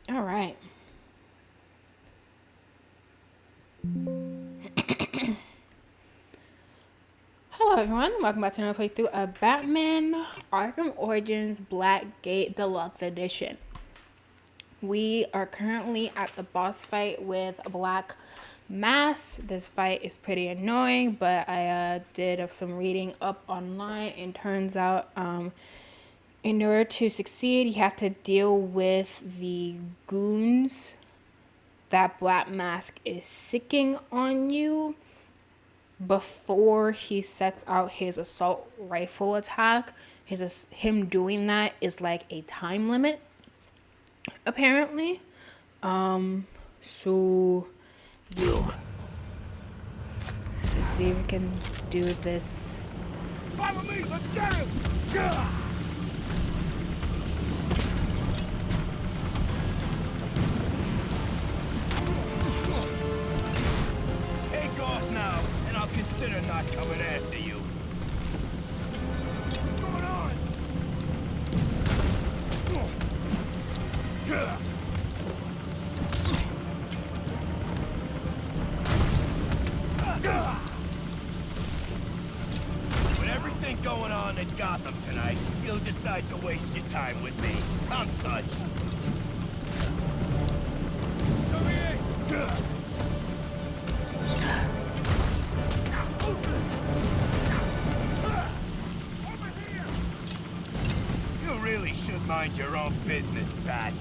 All right. Hello, everyone. Welcome back to another playthrough of Batman Arkham Origins Blackgate Deluxe Edition. We are currently at the boss fight with Black Mass. This fight is pretty annoying, but I did some reading up online, and turns out in order to succeed, you have to deal with the goons that Black Mask is sicking on you before he sets out his assault rifle attack. Him doing that is like a time limit, apparently. So yeah. Let's see if we can do this. Follow me, let's get him! Take off now, and I'll consider not coming after you. What's going on? With everything going on in Gotham tonight, you'll decide to waste your time with me. I'm touched. Come here! You really should mind your own business, Bat.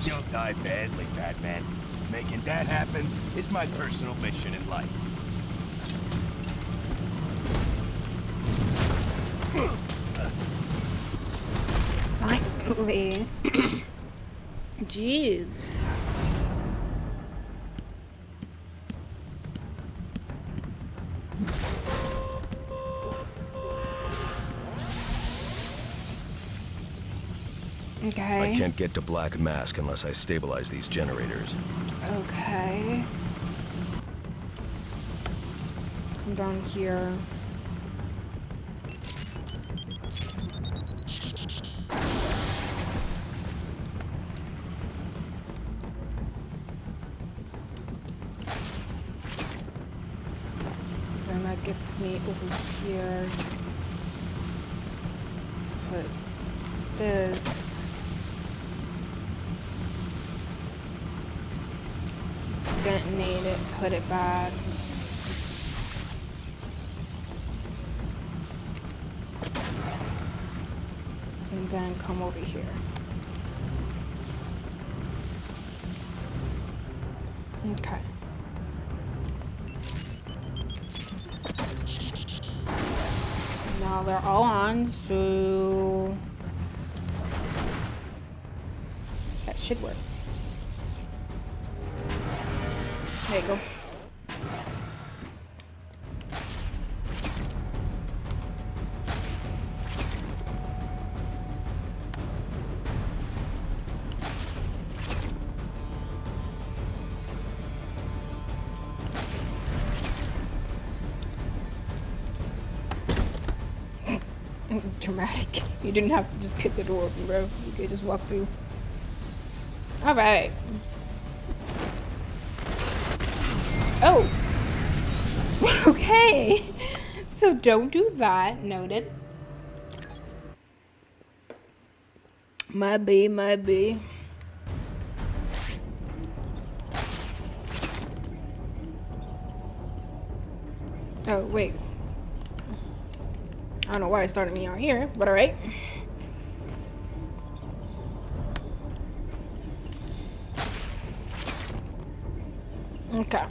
You'll die badly, Batman. Making that happen is my personal mission in life. Finally. Jeez. Okay. I can't get to Black Mask unless I stabilize these generators. Okay. Come down here. Then that gets me over here to put this. Detonate it, put it back. And then come over here. Okay. Now they're all on, so that should work. There you go. Dramatic. You didn't have to just kick the door open, bro. You could just walk through. All right. Oh. Okay. So don't do that. Noted. Might be. Oh, wait. I don't know why it started me out here, but alright. Okay.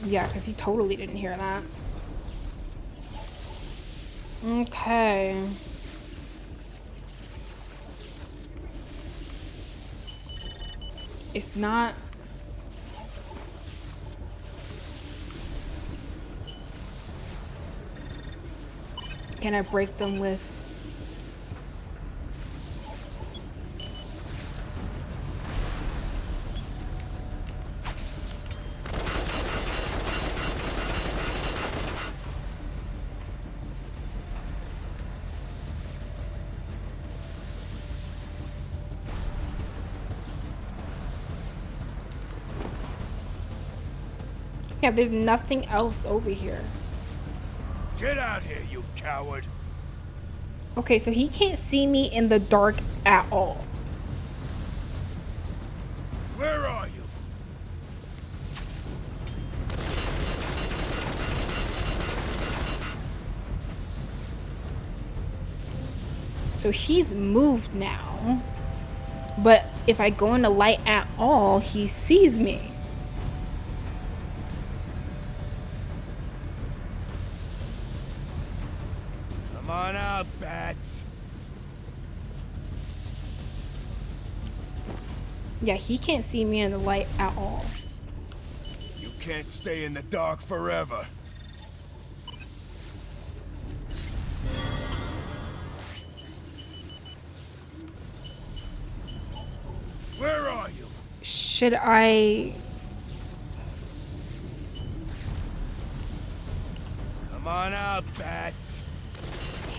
Yeah, because he totally didn't hear that. Okay. It's not... Can I break them with... Yeah, there's nothing else over here. Get out here, you coward. Okay, so he can't see me in the dark at all. Where are you? So he's moved now. But if I go in the light at all, he sees me. Come on out, bats. Yeah, he can't see me in the light at all. You can't stay in the dark forever. Where are you? Should I... Come on out, bats.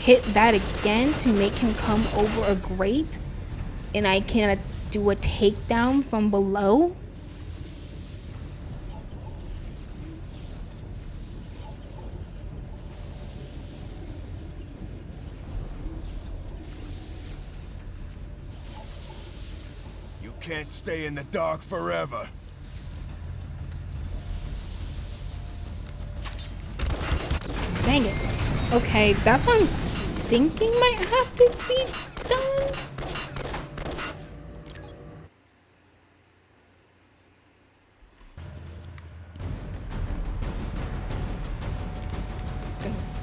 hit that again to make him come over a grate? And I can do a takedown from below? You can't stay in the dark forever. Dang it. Okay, that's what I'm thinking might have to be done. Goodness.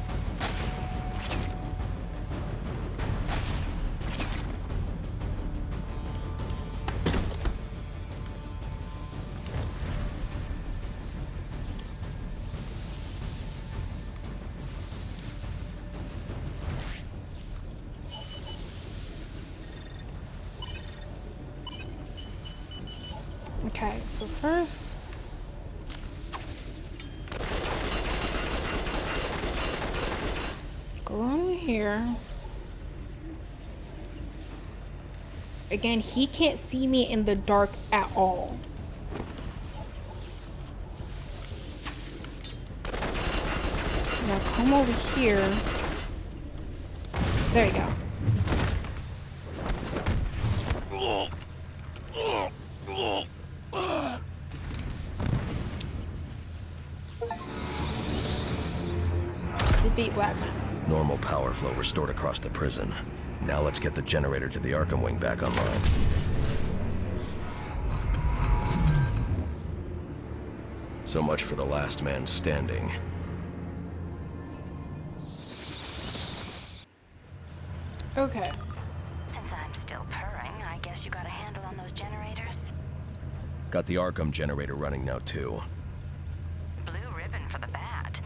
Okay, so first, go in here. Again, he can't see me in the dark at all. Now come over here. There you go. Defeat Black Mass. Normal power flow restored across the prison. Now let's get the generator to the Arkham wing back online. So much for the last man standing. Okay. Since I'm still purring, I guess you got a handle on those generators? Got the Arkham generator running now too. Blue ribbon for the bat.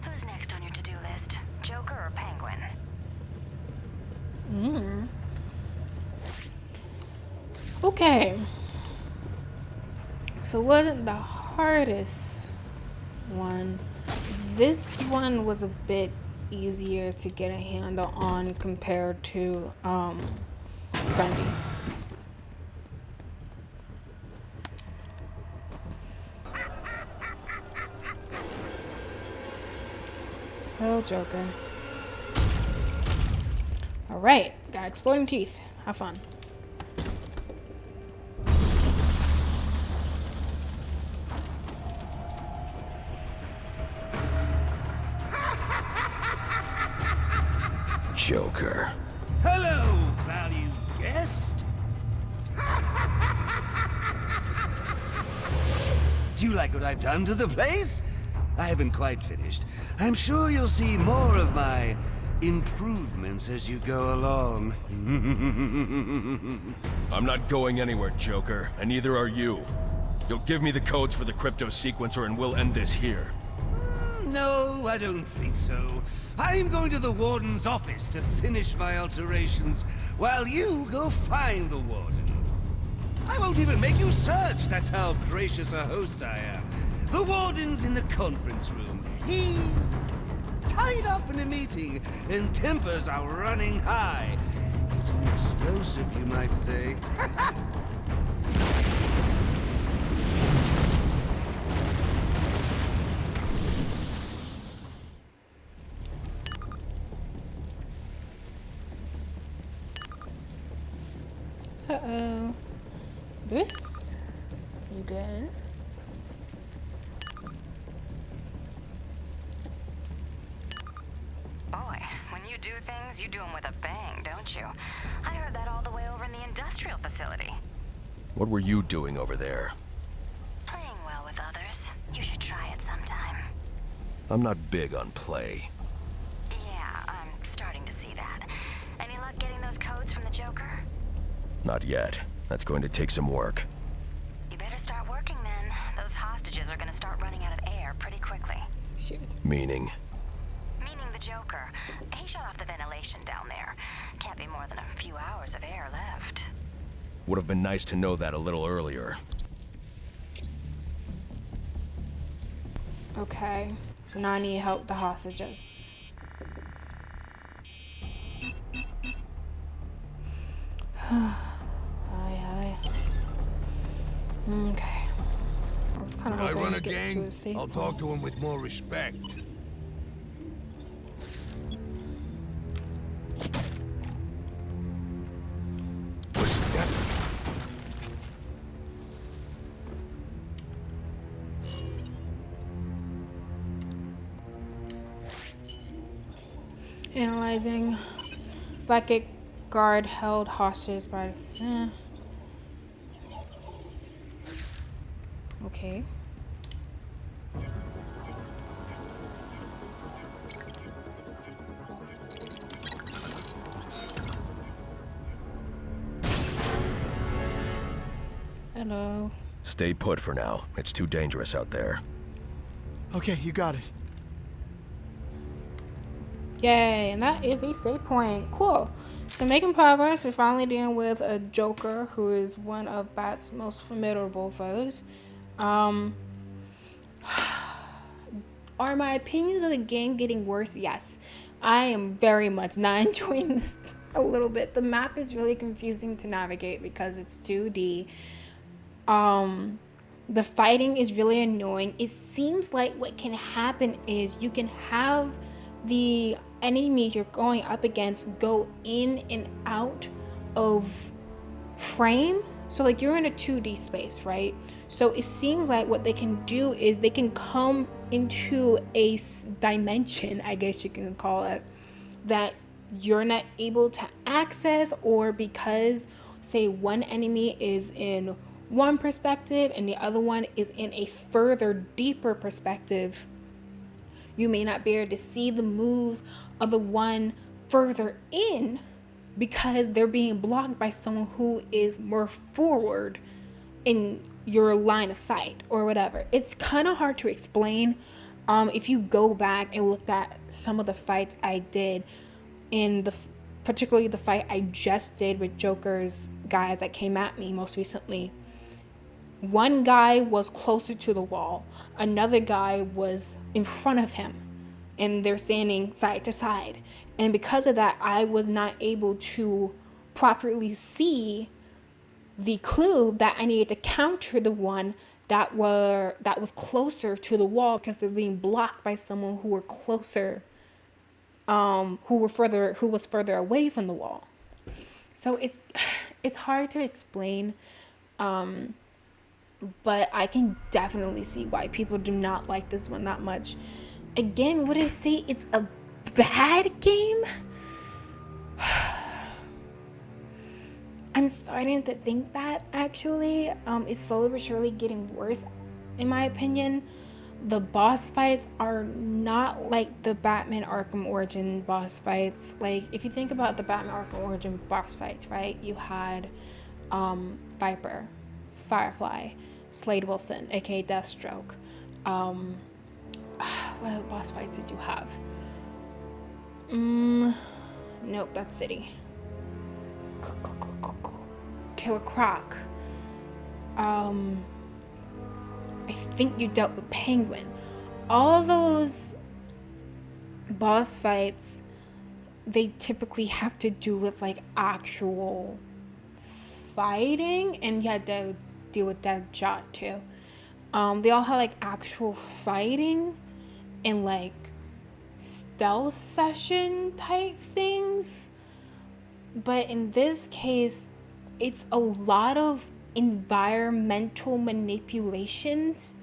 Who's next on your to-do list? Joker or Penguin? Okay. So wasn't the hardest one. This one was a bit easier to get a handle on compared to Grundy. Oh, Joker. Alright, got exploding teeth. Have fun. Joker. Hello, valued guest. Do you like what I've done to the place? I haven't quite finished. I'm sure you'll see more of my improvements as you go along. I'm not going anywhere, Joker, and neither are you. You'll give me the codes for the crypto sequencer and we'll end this here. No, I don't think so. I'm going to the Warden's office to finish my alterations, while you go find the Warden. I won't even make you search, that's how gracious a host I am. The Warden's in the conference room. He's tied up in a meeting, and tempers are running high. He's an explosive, you might say. Uh-oh. This? You good? Boy, when you do things, you do them with a bang, don't you? I heard that all the way over in the industrial facility. What were you doing over there? Playing well with others. You should try it sometime. I'm not big on play. Yeah, I'm starting to see that. Any luck getting those codes from the Joker? Not yet. That's going to take some work. You better start working then. Those hostages are gonna start running out of air pretty quickly. Shoot. Meaning? Meaning the Joker. He shut off the ventilation down there. Can't be more than a few hours of air left. Would have been nice to know that a little earlier. Okay. So now I need help with the hostages. Hi. Okay. I was kind of When I hoping run to a get to gang, a safe I'll talk to him with more respect. Respect. Analyzing. Blackgate guard held hostage by the... Okay. Hello. Stay put for now. It's too dangerous out there. Okay, you got it. Yay, and that is a save point. Cool. So making progress, we're finally dealing with a Joker who is one of Bat's most formidable foes. Are my opinions of the game getting worse? Yes. I am very much not enjoying this a little bit. The map is really confusing to navigate because it's 2D. The fighting is really annoying. It seems like what can happen is you can have the enemy you're going up against go in and out of frame. So like you're in a 2D space, right? So it seems like what they can do is they can come into a dimension, I guess you can call it, that you're not able to access, or because say one enemy is in one perspective and the other one is in a further deeper perspective, you may not be able to see the moves of the one further in because they're being blocked by someone who is more forward in your line of sight or whatever. It's kind of hard to explain. If you go back and look at some of the fights I did in particularly the fight I just did with Joker's guys that came at me most recently, one guy was closer to the wall, another guy was in front of him, and they're standing side to side. And because of that, I was not able to properly see the clue that I needed to counter the one that was closer to the wall, because they're being blocked by someone who were closer, who was further away from the wall. So it's hard to explain. But I can definitely see why people do not like this one that much. Again, would I say it's a bad game? I'm starting to think that, actually. It's slowly but surely getting worse, in my opinion. The boss fights are not like the Batman Arkham Origin boss fights. Like, if you think about the Batman Arkham Origin boss fights, right? You had Viper, Firefly, Slade Wilson, aka Deathstroke. What boss fights did you have? Nope, that's City. Killer Croc. I think you dealt with Penguin. All those boss fights, they typically have to do with like actual fighting, and you had to deal with Deadshot too. They all have like actual fighting and like stealth session type things, but in this case it's a lot of environmental manipulations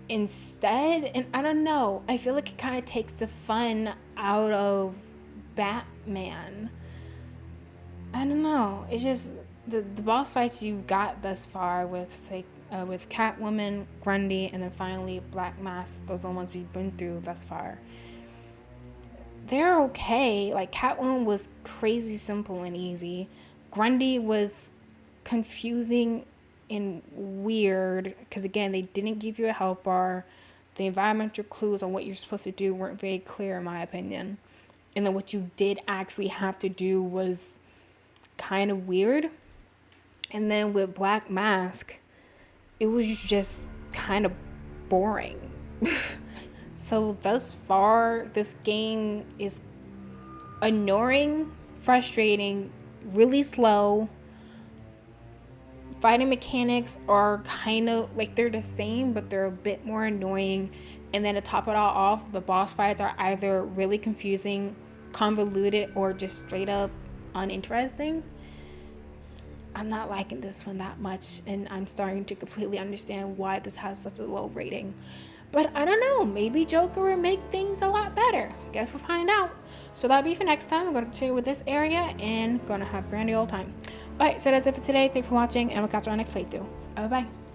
instead. And I don't know, I feel like it kind of takes the fun out of Batman. I don't know, it's just the boss fights you've got thus far with like with Catwoman, Grundy, and then finally Black Mask. Those are the ones we've been through thus far. They're okay. Like, Catwoman was crazy simple and easy. Grundy was confusing and weird because, again, they didn't give you a health bar. The environmental clues on what you're supposed to do weren't very clear, in my opinion. And then what you did actually have to do was kind of weird. And then with Black Mask, it was just kind of boring. So thus far, this game is annoying, frustrating, really slow. Fighting mechanics are kind of like they're the same, but they're a bit more annoying. And then to top it all off, the boss fights are either really confusing, convoluted, or just straight up uninteresting. I'm not liking this one that much, and I'm starting to completely understand why this has such a low rating. But I don't know, maybe Joker will make things a lot better. Guess we'll find out. So that'll be for next time. I'm going to continue with this area and going to have a grand old time. Alright, so that's it for today. Thanks for watching, and we'll catch you on our next playthrough. Bye-bye.